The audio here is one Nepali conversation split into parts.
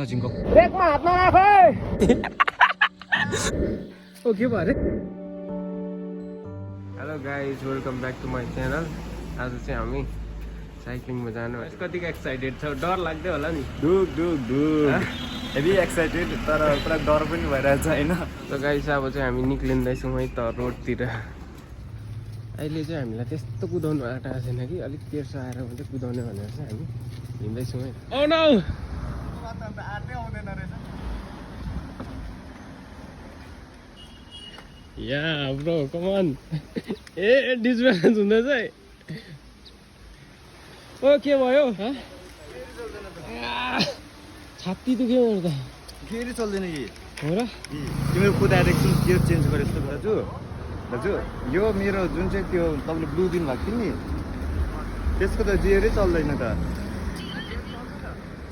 नजिङ्को ब्रेकमा हात नराख है ओके भरे hello guys welcome back to my channel आज चाहिँ हामी साइक्लिङमा जानु कतिको एक्साइटेड छ डर लाग्दै होला नि डुक डुक डुक हेभी एक्साइटेड तर पुरा डर पनि भइरहेछ होइन त गाइज अब चाहिँ हामी निक्लिँदैछौँ है त रोडतिर अहिले चाहिँ हामीलाई त्यस्तो कुदाउनु आँटा छैन कि अलिक तेर्सो आएर मात्रै कुदाउने भनेर चाहिँ हामी हिँड्दैछौँ है oh no yeah bro come on a disbalance हुँदैछ है ओ के भयो छाती दुख्यो मेरो त फेरि चल्दैन कि हो र तिम्रो कुदाएर एकछिन गियर चेन्ज गरेँ जस्तो दाजु दाजु यो मेरो जुन चाहिँ त्यो तपाईँले ब्लू दिनुभएको थियो नि त्यसको त गियरै चल्दैन त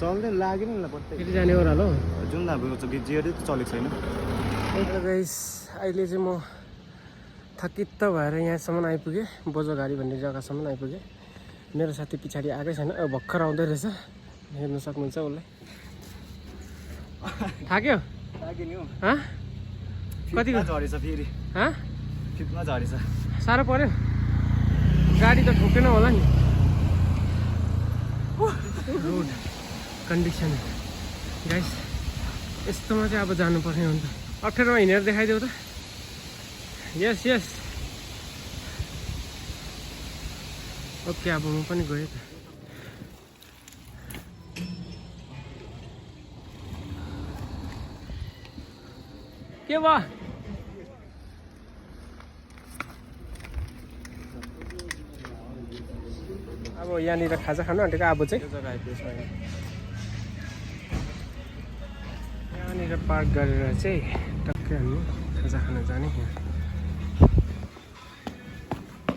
चल्दैन लाग्यो नि ल पत्तै फेरि जाने हो र ल जुन हाम्रो गियरै त चलेको छैन गाइस अहिले चाहिँ म थकित भएर यहाँसम्म आइपुगेँ बोजो घारी भन्ने जग्गासम्म आइपुगेँ मेरो साथी पछाडि आएकै छैन भर्खर आउँदै रहेछ हेर्नु सक्नुहुन्छ उसलाई थाक्यो लाग्यो नि हँ कतिको झरेछ फेरि हँ फिटमा झरेछ साह्रो पर्यो गाडी त ठोकेन होला नि रोड कन्डिसन गाइस यस्तोमा चाहिँ अब जानुपर्ने हो नि त अप्ठ्यारोमा हिँडेर देखाइदेऊ त यस यस ओके अब म पनि गएँ त के भयो अब यहाँनिर खाजा खानु आँटेको अब चाहिँ जग्गा आइपुगेछ यहाँनिर पार्क गरेर चाहिँ टक्कै हामी खाजा खान जाने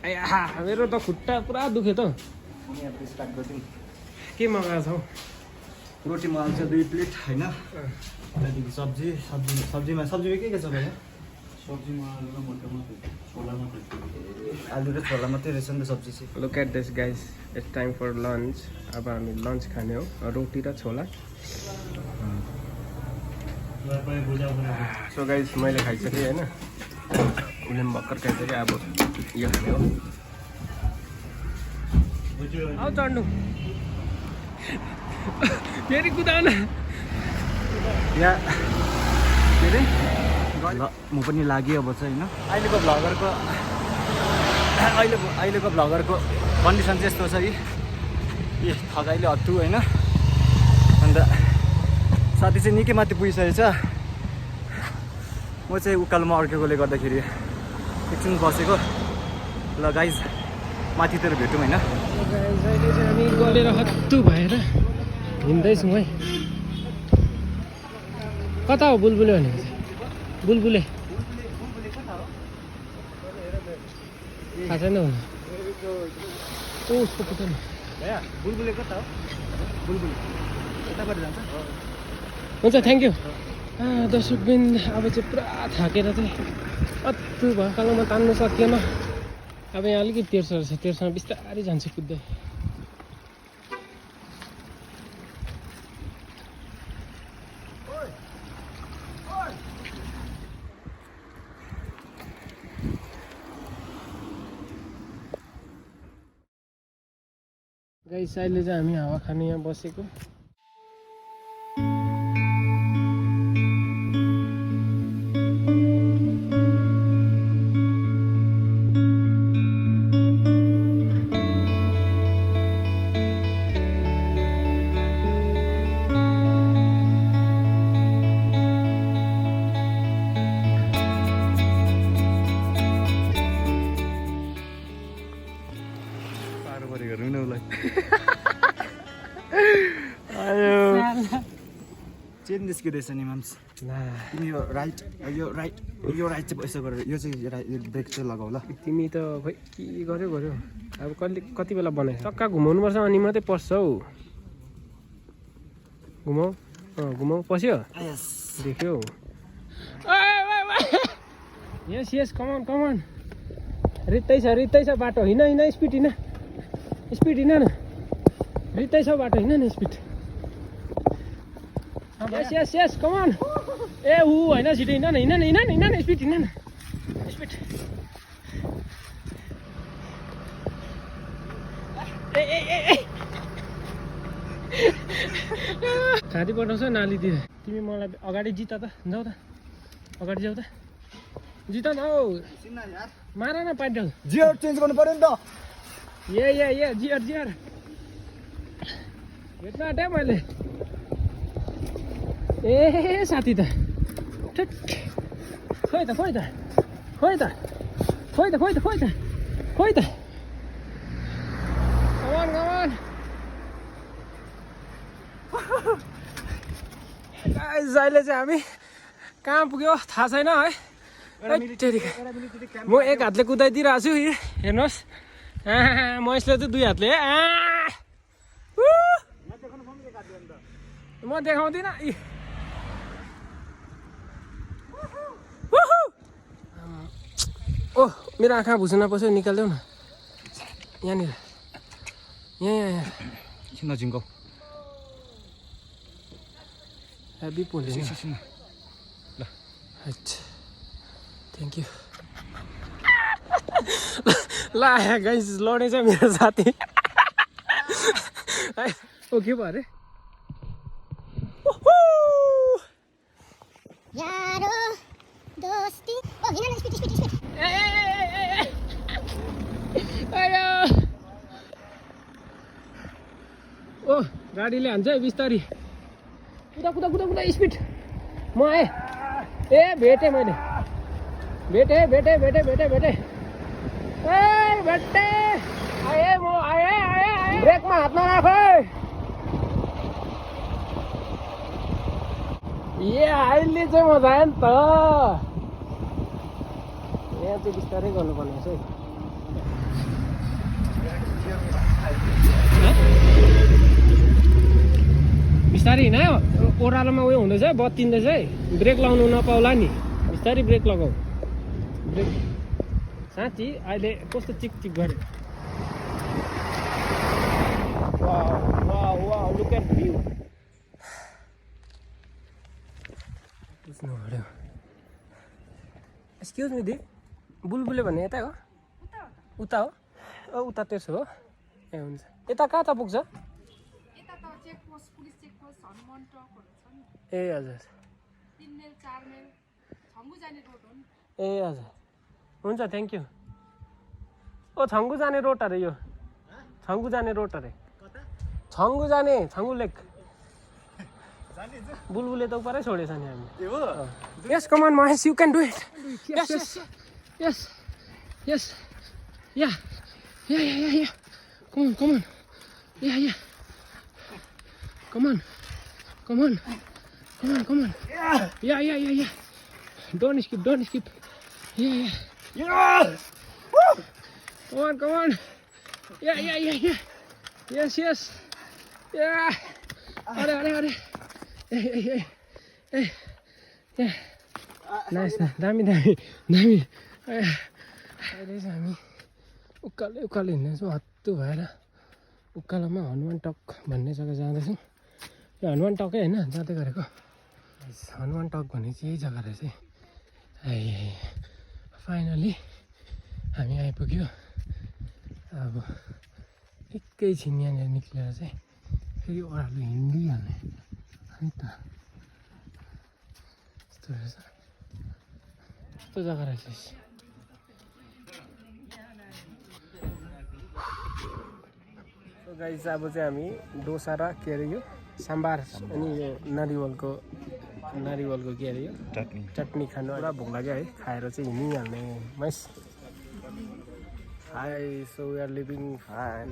आया मेरो त खुट्टा पुरा दुख्यो त स्टार्ट गरिदिउँ के मगाएको छौ रोटी मगाएको छ 2 प्लेट होइन त्यहाँदेखि सब्जीमा के छ भाइ सब्जीमा आलु र छोला मात्रै रहेछ नि त सब्जी चाहिँ look at this guys it's time for lunch अब हामी लन्च खाने हो रोटी र छोला सो गाइस मैले खाइसकेँ होइन उसले पनि भर्खर खाइसकेँ अब यो खाने हो आऊ चढ्नु फेरि कुदाउन यहाँ के अरे म पनि लागेँ अब चाहिँ होइन अहिलेको भ्लगरको कन्डिसन चाहिँ यस्तो छ कि ए थकाइले हत्तु होइन अन्त साथी चाहिँ निकै माथि पुगिसकेको छ म चाहिँ उकालोमा अड्केकोले गर्दाखेरि एकछिन बसेको ल गाइज माथितिर भेटौँ होइन अहिले चाहिँ हामी गलेर हत्तु भएर हिँड्दैछौँ है कता हो बुलबुले भनेको चाहिँ बुलबुले थाहा छैन होला उसको पुग्छ नि बुलबुले कता हो बुलबुले यताबाट जान्छ हुन्छ थ्याङ्क यू दर्शकबिन अब चाहिँ पुरा थाकेर चाहिँ अत्तु भयो कालोमा तान्नु सकिएन अब यहाँ अलिकति तेर्सो रहेछ तेर्सोमा बिस्तारै जान्छु कुद्दै गाइस अहिले चाहिँ हामी हावा खाने यहाँ बसेको चेन निस्किँदैछ नि माम्स तिमी यो राइट चाहिँ यसो गरेर यो चाहिँ ब्रेक चाहिँ लगाऊ ल तिमी त खोइ के गर्यो अब कति बेला बनायो चक्का घुमाउनुपर्छ अनि मात्रै पस्छ हौ घुमाउ पस्यो देख्यो यस कमन रित्तै छ बाटो हिँड स्पिड हिँड न रित्तै छ बाटो हिँड न स्पिड अब Yes, yes, yes, come on. ए ऊ हैन छिटो हिँड न स्पिड हिँड न स्पिड ए खाँदी पठाउँछ नालीतिर तिमी मलाई अगाडि जित त जाऊ त अगाडि जाऊ त जित न हौ मार न पाइडल जियर चेन्ज गर्नु पर्यो नि त ए जियर भेट्न आँटे मैले ए साथी त खोइ त कमान गाइस अहिले चाहिँ हामी कहाँ पुग्यो थाहा छैन है म एक हातले कुदाइदिइरहेको छु हेर्नुहोस् महेशले चाहिँ दुई हातले म देखाउँदिनँ ओह मेरो आँखा भुसुना पस्यो निकाल्देऊ न यहाँनिर यहाँ किन झिङ्गौ हेभी पोल्यो ल अच्छा थ्याङ्क यू ल गाइस लडेछ मेरो साथी ओ के भयो अरे यारो दोस्ती ओ हिँड स्पिड आयो ओ गाडीले हान्छ है बिस्तारी कुदा स्पिड म आएँ ए भेटेँ मैले भेटेँ ए भेटेँ आएँ म आएँ ब्रेकमा हात नराख ए अहिले चाहिँ मजा आयो नि त यहाँ चाहिँ बिस्तारै गर्नुपर्ने रहेछ है बिस्तारै हिँड्यो ओह्रालोमा उयो हुँदैछ बत्तिँदैछ है ब्रेक लाउनु नपाउला नि बिस्तारै ब्रेक लगाऊ ब्रेक साँच्ची अहिले कस्तो चिक गऱ्यो वाउ लुक एट भ्यू बुझ्नु पऱ्यो एक्सक्युज मी दि बुलबुले भन्ने यतै हो उता हो उता त्यसो हो ए हुन्छ यता कहाँ त पुग्छ ए हजुर ए हजुर हुन्छ थ्याङ्क यू ओ छङ्गु जाने रोड अरे यो छङ्गु जाने रोड अरे छङ्गु लेक बुलबुले त उपरै छोडेछ नि हामी yes come on Mahesh you can do it yes yeah come on yeah don't skip yeah come on yeah yes yeah are hey nice dami अहिले चाहिँ हामी उकालो हिँड्दैछौँ हत्तु भएर उकालोमा हनुमान टक भन्ने जग्गा जाँदैछौँ यो हनुमान टकै होइन जाँदै गरेको हनुमान टक भन्ने चाहिँ यही जग्गा रहेछ फाइनली हामी आइपुग्यो अब एकैछिन यहाँनिर निक्लेर चाहिँ फेरि ओह्रालो हिँडिहाल्ने है त यस्तो रहेछ यस्तो जग्गा रहेछ गाइस अब चाहिँ हामी डोसा र के अरे यो साम्बार अनि यो नारिवलको के अरे यो चटनी खानु पुरा भोक लाग्यो है खाएर चाहिँ हिँडिहाल्ने मैस hi so we are living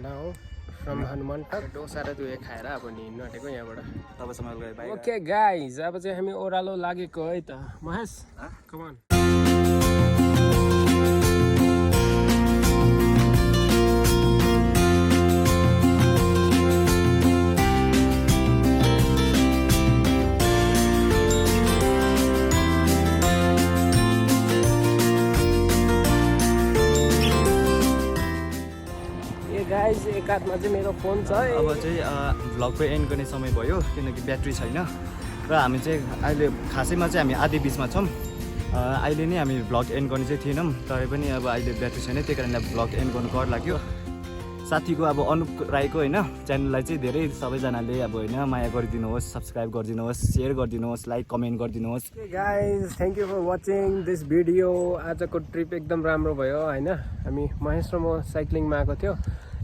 now from Hanuman Tok dosa र त्यो खाएर अब हिँड्नु आँटेको यहाँबाट ओके गाइस अब चाहिँ हामी ओह्रालो लागेको है त महेश कम अन गाइस एक हातमा चाहिँ मेरो फोन छ अब चाहिँ भ्लगको एन्ड गर्ने समय भयो किनकि ब्याट्री छैन र र हामी चाहिँ अहिले खासैमा चाहिँ हामी आधी बिचमा छौँ। अहिले नै हामी भ्लग एन्ड गर्ने चाहिँ थिएनौँ, तर पनि अब अहिले ब्याट्री छैन, त्यही कारणले भ्लग एन्ड गर्नु कर लाग्यो। साथीको अब अनुप राईको होइन च्यानललाई चाहिँ धेरै सबैजनाले अब होइन माया गरिदिनुहोस्, सब्सक्राइब गरिदिनुहोस्, सेयर गरिदिनुहोस्, लाइक कमेन्ट गरिदिनुहोस्। Guys thank you for watching this video. आजको ट्रिप एकदम राम्रो भयो होइन। हामी महेश र म साइक्लिङमा आएको थियो,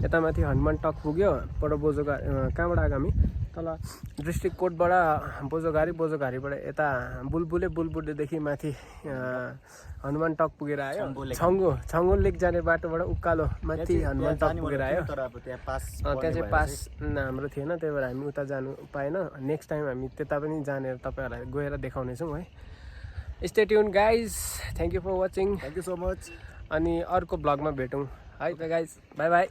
यता माथि हनुमान टक पुग्यो, पर बोजोघारी कहाँबाट आएको हामी तल डिस्ट्रिक्ट कोर्टबाट बोजोघारीबाट यता बुलबुलेदेखि माथि हनुमान टक पुगेर आयो। छङ्गु लेक जाने बाटोबाट उकालो माथि हनुमान टक पुगेर आयो। त्यहाँ चाहिँ पास हाम्रो थिएन, त्यही भएर हामी उता जानु पाएन। नेक्स्ट टाइम हामी त्यता पनि जानेर तपाईँहरूलाई गएर देखाउनेछौँ है। Stay tune guys, thank you for watching, thank you so much. अनि अर्को भ्लगमा भेटौँ है त गाइज, बाई बाई।